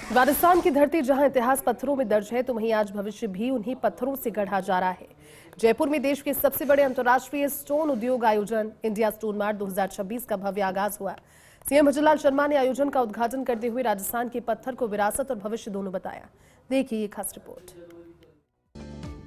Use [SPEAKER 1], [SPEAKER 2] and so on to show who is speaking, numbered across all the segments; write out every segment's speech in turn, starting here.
[SPEAKER 1] राजस्थान की धरती जहां इतिहास पत्थरों में दर्ज है, तो वहीं आज भविष्य भी उन्हीं पत्थरों से गढ़ा जा रहा है। जयपुर में देश के सबसे बड़े अंतर्राष्ट्रीय स्टोन उद्योग आयोजन इंडिया स्टोन मार्ट 2026 का भव्य आगाज हुआ। सीएम भजनलाल शर्मा ने आयोजन का उद्घाटन करते हुए राजस्थान के पत्थर को विरासत और भविष्य दोनों बताया। देखिए ये खास रिपोर्ट।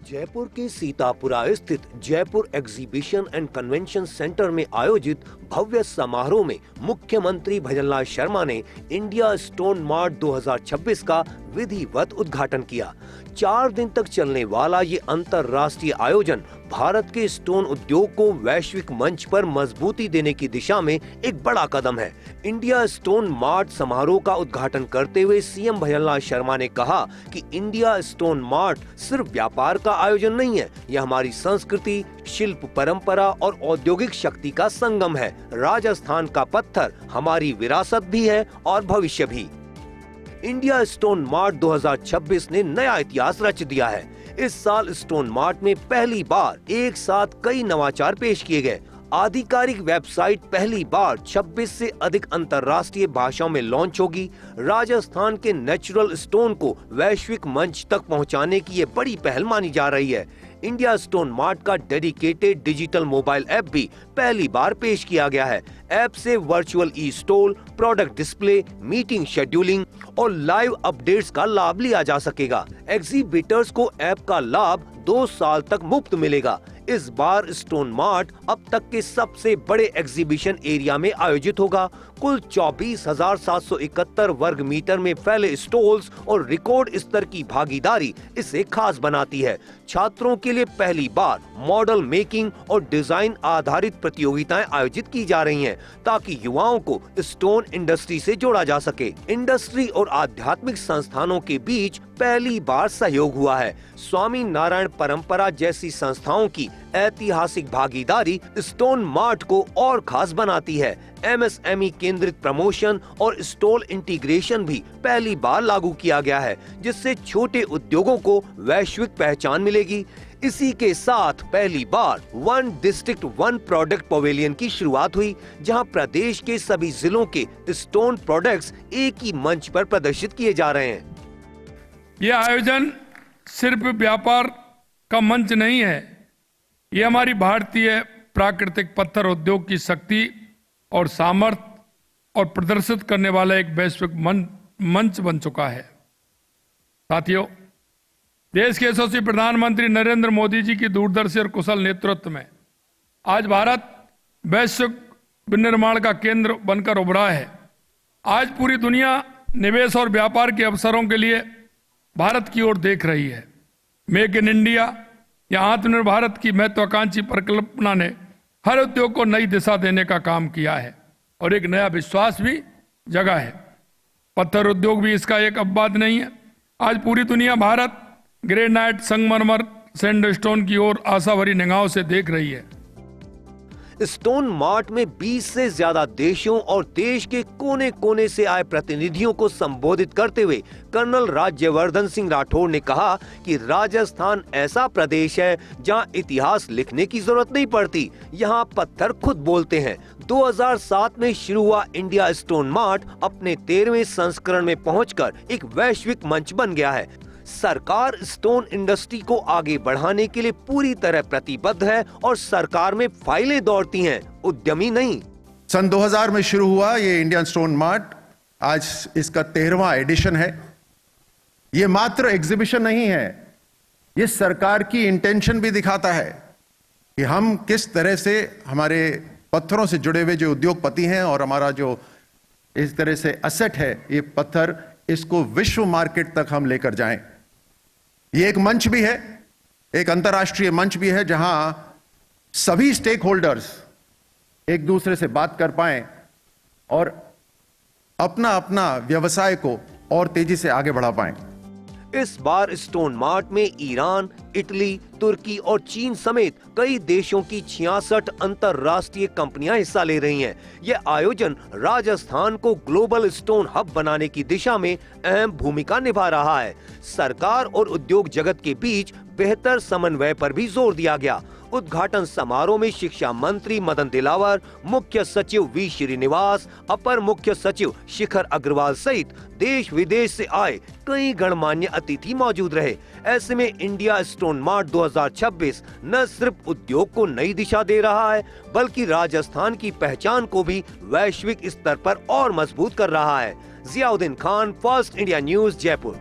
[SPEAKER 2] जयपुर के सीतापुरा स्थित Jaipur exhibition and convention centre में आयोजित भव्य समारोह में मुख्यमंत्री भजनलाल शर्मा ने इंडिया स्टोन मार्ट 2026 का विधिवत उद्घाटन किया। 4 दिन तक चलने वाला ये अंतर्राष्ट्रीय आयोजन भारत के स्टोन उद्योग को वैश्विक मंच पर मजबूती देने की दिशा में एक बड़ा कदम है। इंडिया स्टोन मार्ट समारोह का उद्घाटन करते हुए सीएम भजनलाल शर्मा ने कहा कि इंडिया स्टोन मार्ट सिर्फ व्यापार का आयोजन नहीं है, यह हमारी संस्कृति, शिल्प परंपरा और औद्योगिक शक्ति का संगम है। राजस्थान का पत्थर हमारी विरासत भी है और भविष्य भी। इंडिया स्टोन मार्ट 2026 ने नया इतिहास रच दिया है। इस साल स्टोन मार्ट में पहली बार एक साथ कई नवाचार पेश किए गए। आधिकारिक वेबसाइट पहली बार 26 से अधिक अंतर्राष्ट्रीय भाषाओं में लॉन्च होगी। राजस्थान के नेचुरल स्टोन को वैश्विक मंच तक पहुंचाने की ये बड़ी पहल मानी जा रही है। इंडिया स्टोन मार्ट का डेडिकेटेड डिजिटल मोबाइल ऐप भी पहली बार पेश किया गया है। ऐप से virtual e stall, product display, meeting scheduling और लाइव अपडेट्स का लाभ लिया जा सकेगा। एग्जीबिटर्स को ऐप का लाभ 2 साल तक मुफ्त मिलेगा। इस बार स्टोन मार्ट अब तक के सबसे बड़े एग्जीबिशन एरिया में आयोजित होगा। कुल 24,771 वर्ग मीटर में फैले स्टॉल्स और रिकॉर्ड स्तर की भागीदारी इसे खास बनाती है। छात्रों के लिए पहली बार मॉडल मेकिंग और डिजाइन आधारित प्रतियोगिताएं आयोजित की जा रही हैं, ताकि युवाओं को स्टोन इंडस्ट्री से जोड़ा जा सके। इंडस्ट्री और आध्यात्मिक संस्थानों के बीच पहली बार सहयोग हुआ है। स्वामी नारायण परंपरा जैसी संस्थाओं की ऐतिहासिक भागीदारी स्टोन मार्ट को और खास बनाती है। MSME केंद्रित प्रमोशन और स्टॉल इंटीग्रेशन भी पहली बार लागू किया गया है, जिससे छोटे उद्योगों को वैश्विक पहचान मिलेगी। इसी के साथ पहली बार 1 डिस्ट्रिक्ट 1 प्रोडक्ट पवेलियन की शुरुआत हुई, जहां प्रदेश के सभी जिलों के स्टोन प्रोडक्ट्स एक ही मंच पर प्रदर्शित किए जा रहे हैं।
[SPEAKER 3] यह आयोजन सिर्फ व्यापार का मंच नहीं है, ये हमारी भारतीय प्राकृतिक पत्थर उद्योग की शक्ति और सामर्थ्य और प्रदर्शित करने वाला एक वैश्विक मंच बन चुका है। साथियों, देश के यशस्वी प्रधानमंत्री नरेंद्र मोदी जी की दूरदर्शी और कुशल नेतृत्व में आज भारत वैश्विक विनिर्माण का केंद्र बनकर उभरा है। आज पूरी दुनिया निवेश और व्यापार के अवसरों के लिए भारत की ओर देख रही है। मेक इन इंडिया या आत्मनिर्भर भारत की महत्वाकांक्षी परिकल्पना ने हर उद्योग को नई दिशा देने का काम किया है और एक नया विश्वास भी जगा है। पत्थर उद्योग भी इसका एक अपवाद नहीं है। आज पूरी दुनिया भारत ग्रेनाइट, संगमरमर, सैंडस्टोन की ओर आशाभरी निगाहों से देख रही है।
[SPEAKER 2] स्टोन मार्ट में 20 से ज्यादा देशों और देश के कोने कोने से आए प्रतिनिधियों को संबोधित करते हुए कर्नल राज्यवर्धन सिंह राठौड़ ने कहा कि राजस्थान ऐसा प्रदेश है जहां इतिहास लिखने की जरूरत नहीं पड़ती, यहां पत्थर खुद बोलते हैं। 2007 में शुरू हुआ इंडिया स्टोन मार्ट अपने 13वें संस्करण में पहुंचकर एक वैश्विक मंच बन गया है। सरकार स्टोन इंडस्ट्री को आगे बढ़ाने के लिए पूरी तरह प्रतिबद्ध है और सरकार में फाइलें दौड़ती हैं, उद्यमी नहीं।
[SPEAKER 4] सन 2000 में शुरू हुआ ये इंडियन स्टोन मार्ट, आज इसका 13वां एडिशन है। ये मात्र एग्जीबिशन नहीं है, ये सरकार की इंटेंशन भी दिखाता है कि हम किस तरह से हमारे पत्थरों से जुड़े हुए जो उद्योगपति हैं और हमारा जो इस तरह से असेट है ये पत्थर, इसको विश्व मार्केट तक हम लेकर जाएं। ये एक मंच भी है, एक अंतर्राष्ट्रीय मंच भी है, जहां सभी स्टेक होल्डर्स एक दूसरे से बात कर पाएं और अपना अपना व्यवसाय को और तेजी से आगे बढ़ा पाएं।
[SPEAKER 2] इस बार स्टोन मार्ट में ईरान, इटली, तुर्की और चीन समेत कई देशों की 66 अंतर्राष्ट्रीय कंपनियां हिस्सा ले रही हैं। यह आयोजन राजस्थान को ग्लोबल स्टोन हब बनाने की दिशा में अहम भूमिका निभा रहा है। सरकार और उद्योग जगत के बीच बेहतर समन्वय पर भी जोर दिया गया। उद्घाटन समारोह में शिक्षा मंत्री मदन दिलावर, मुख्य सचिव वी श्रीनिवास, अपर मुख्य सचिव शिखर अग्रवाल सहित देश विदेश से आए कई गणमान्य अतिथि मौजूद रहे। ऐसे में इंडिया स्टोन मार्ट 2026 न सिर्फ उद्योग को नई दिशा दे रहा है, बल्कि राजस्थान की पहचान को भी वैश्विक स्तर पर और मजबूत कर रहा है। Ziauddin Khan, first India news, Jaipur.